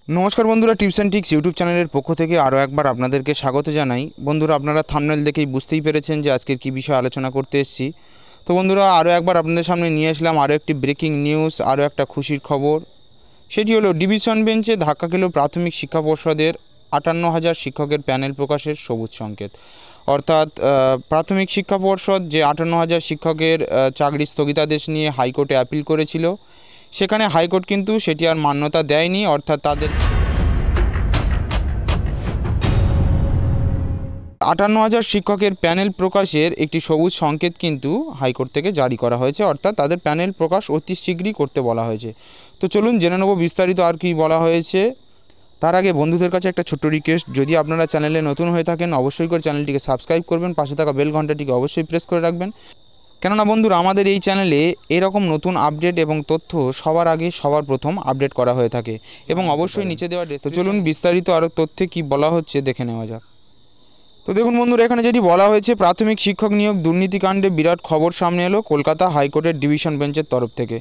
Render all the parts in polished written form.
নমস্কার বন্ধুরা, tips and tricks YouTube চ্যানেলের পক্ষ থেকে আরও একবার আপনাদেরকে স্বাগত জানাই। বন্ধুরা, আপনারা থাম্বনেল দেখেই বুঝতেই পেরেছেন যে আজকের কী বিষয়ে আলোচনা করতে এসেছি। তো বন্ধুরা, আরও একবার আপনাদের সামনে নিয়ে আসলাম আরও একটি ব্রেকিং নিউজ, আরও একটা খুশির খবর। সেটি হলো ডিভিশন বেঞ্চে ধাক্কা খেল প্রাথমিক শিক্ষা পর্ষদের 58,000 শিক্ষকের প্যানেল প্রকাশের সবুজ সংকেত। অর্থাৎ প্রাথমিক শিক্ষা পর্ষদ যে 58,000 শিক্ষকের চাকরির স্থগিতাদেশ নিয়ে হাইকোর্টে অ্যাপিল করেছিল, সেখানে হাইকোর্ট কিন্তু সেটি আর মান্যতা দেয়নি। অর্থাৎ তাদের 58,000 শিক্ষকের প্যানেল প্রকাশের একটি সবুজ সংকেত কিন্তু হাইকোর্ট থেকে জারি করা হয়েছে। অর্থাৎ তাদের প্যানেল প্রকাশ অতি শীঘ্রই করতে বলা হয়েছে। তো চলুন জেনে নেব বিস্তারিত আর কি বলা হয়েছে। তার আগে বন্ধুদের কাছে একটা ছোট্ট রিকোয়েস্ট, যদি আপনারা চ্যানেলে নতুন হয়ে থাকেন অবশ্যই করে চ্যানেলটিকে সাবস্ক্রাইব করবেন, পাশে থাকা বেল ঘন্টাটিকে অবশ্যই প্রেস করে রাখবেন। কেননা বন্ধুরা, আমাদের এই চ্যানেলে এরকম নতুন আপডেট এবং তথ্য সবার আগে সবার প্রথম আপডেট করা হয়ে থাকে এবং অবশ্যই নিচে দেওয়া তো চলুন বিস্তারিত আরও তথ্যে কি বলা হচ্ছে দেখে নেওয়া যাক। তো দেখুন বন্ধুরা, এখানে যেটি বলা হয়েছে, প্রাথমিক শিক্ষক নিয়োগ দুর্নীতিকাণ্ডে বিরাট খবর সামনে এলো কলকাতা হাইকোর্টের ডিভিশন বেঞ্চের তরফ থেকে।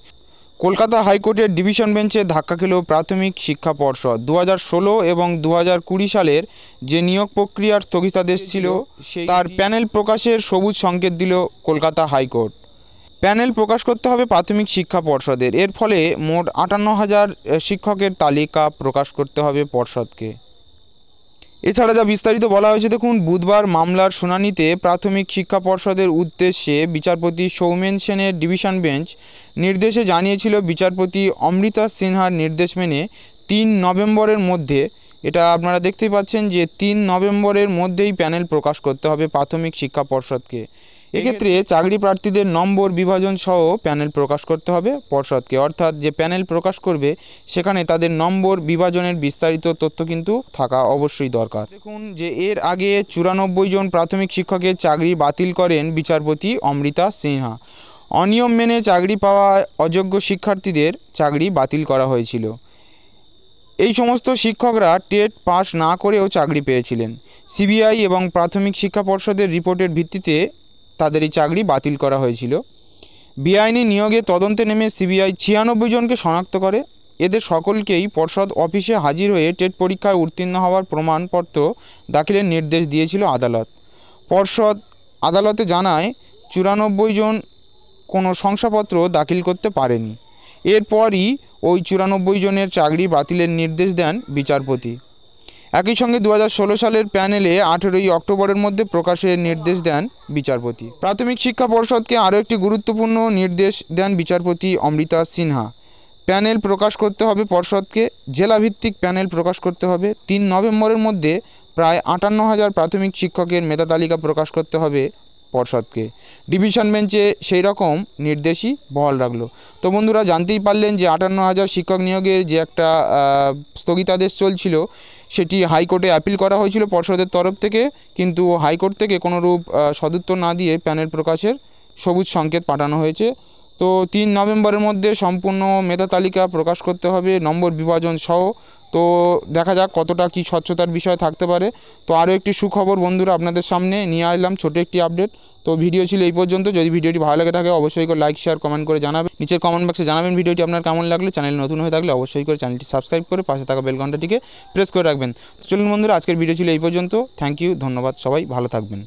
কলকাতা হাইকোর্টের ডিভিশন বেঞ্চে ধাক্কা খেল প্রাথমিক শিক্ষা পর্ষদ। 2016 এবং 2020 সালের যে নিয়োগ প্রক্রিয়ার স্থগিতাদেশ ছিল, তার প্যানেল প্রকাশের সবুজ সংকেত দিল কলকাতা হাইকোর্ট। প্যানেল প্রকাশ করতে হবে প্রাথমিক শিক্ষা পর্ষদের। এর ফলে মোট 58,000 শিক্ষকের তালিকা প্রকাশ করতে হবে পর্ষদকে। এছাড়া যা বিস্তারিত বলা হয়েছে দেখুন, বুধবার মামলার শুনানিতে প্রাথমিক শিক্ষা পর্ষদের উদ্দেশ্যে বিচারপতি সৌমেন সেনের ডিভিশন বেঞ্চ নির্দেশে জানিয়েছিল, বিচারপতি অমৃতা সিনহার নির্দেশ মেনে 3 নভেম্বরের মধ্যে, এটা আপনারা দেখতেই পাচ্ছেন যে 3 নভেম্বরের মধ্যেই প্যানেল প্রকাশ করতে হবে প্রাথমিক শিক্ষা পর্ষদকে। এক্ষেত্রে চাকরি প্রার্থীদের নম্বর বিভাজন সহ প্যানেল প্রকাশ করতে হবে পর্ষদকে। অর্থাৎ যে প্যানেল প্রকাশ করবে সেখানে তাদের নম্বর বিভাজনের বিস্তারিত তথ্য কিন্তু থাকা অবশ্যই দরকার। দেখুন যে এর আগে 94 জন প্রাথমিক শিক্ষকের চাকরি বাতিল করেন বিচারপতি অমৃতা সিনহা। অনিয়ম মেনে চাকরি পাওয়া অযোগ্য শিক্ষার্থীদের চাকরি বাতিল করা হয়েছিল। এই সমস্ত শিক্ষকরা টেট পাস না করেও চাকরি পেয়েছিলেন। সিবিআই এবং প্রাথমিক শিক্ষা পর্ষদের রিপোর্টের ভিত্তিতে তাদের এই চাকরি বাতিল করা হয়েছিল। বেআইনি নিয়োগে তদন্তে নেমে সিবিআই 96 জনকে শনাক্ত করে। এদের সকলকেই পর্ষদ অফিসে হাজির হয়ে টেট পরীক্ষায় উত্তীর্ণ হওয়ার প্রমাণপত্র দাখিলের নির্দেশ দিয়েছিল আদালত। পর্ষদ আদালতে জানায় 94 জন কোনো শংসাপত্র দাখিল করতে পারেনি। এরপরই ওই 94 জনের চাকরি বাতিলের নির্দেশ দেন বিচারপতি। একই সঙ্গে 2016 সালের প্যানেলে 18ই অক্টোবরের মধ্যে প্রকাশের নির্দেশ দেন বিচারপতি। প্রাথমিক শিক্ষা পর্ষদকে আরও একটি গুরুত্বপূর্ণ নির্দেশ দেন বিচারপতি অমৃতা সিনহা। প্যানেল প্রকাশ করতে হবে পর্ষদকে, জেলাভিত্তিক প্যানেল প্রকাশ করতে হবে। 3 নভেম্বরের মধ্যে প্রায় 58,000 প্রাথমিক শিক্ষকের মেধা তালিকা প্রকাশ করতে হবে পর্ষদকে। ডিভিশন বেঞ্চে সেই রকম নির্দেশই বহাল রাখলো। তো বন্ধুরা, জানতেই পারলেন যে 58,000 শিক্ষক নিয়োগের যে একটা স্থগিতাদেশ চলছিল, সেটি হাইকোর্টে অ্যাপিল করা হয়েছিল পর্ষদের তরফ থেকে, কিন্তু হাইকোর্ট থেকে কোনোরূপ সদুত্তর না দিয়ে প্যানেল প্রকাশের সবুজ সংকেত পাঠানো হয়েছে। তো 3 নভেম্বরের মধ্যে সম্পূর্ণ মেধা তালিকা প্রকাশ করতে হবে নম্বর বিভাজন সহ। তো দেখা যাক কতটা কি স্বচ্ছতার বিষয় থাকতে পারে। তো আরও একটি সুখবর বন্ধুরা আপনাদের সামনে নিয়ে আসলাম, ছোটো একটি আপডেট। তো ভিডিও ছিল এই পর্যন্ত। যদি ভিডিওটি ভালো লাগে থাকে অবশ্যই করে লাইক শেয়ার কমেন্ট করে জানাবেন। নিচের কমেন্ট বক্সে জানাবেন ভিডিওটি আপনার কেমন লাগলো। চ্যানেল নতুন হয়ে থাকলে অবশ্যই করে চ্যানেলটি সাবস্ক্রাইব করে পাশে থাকা বেল ঘন্টাটিকে প্রেস করে রাখবেন। তো চলুন বন্ধুরা, আজকের ভিডিও ছিল এই পর্যন্ত। থ্যাংক ইউ, ধন্যবাদ, সবাই ভালো থাকবেন।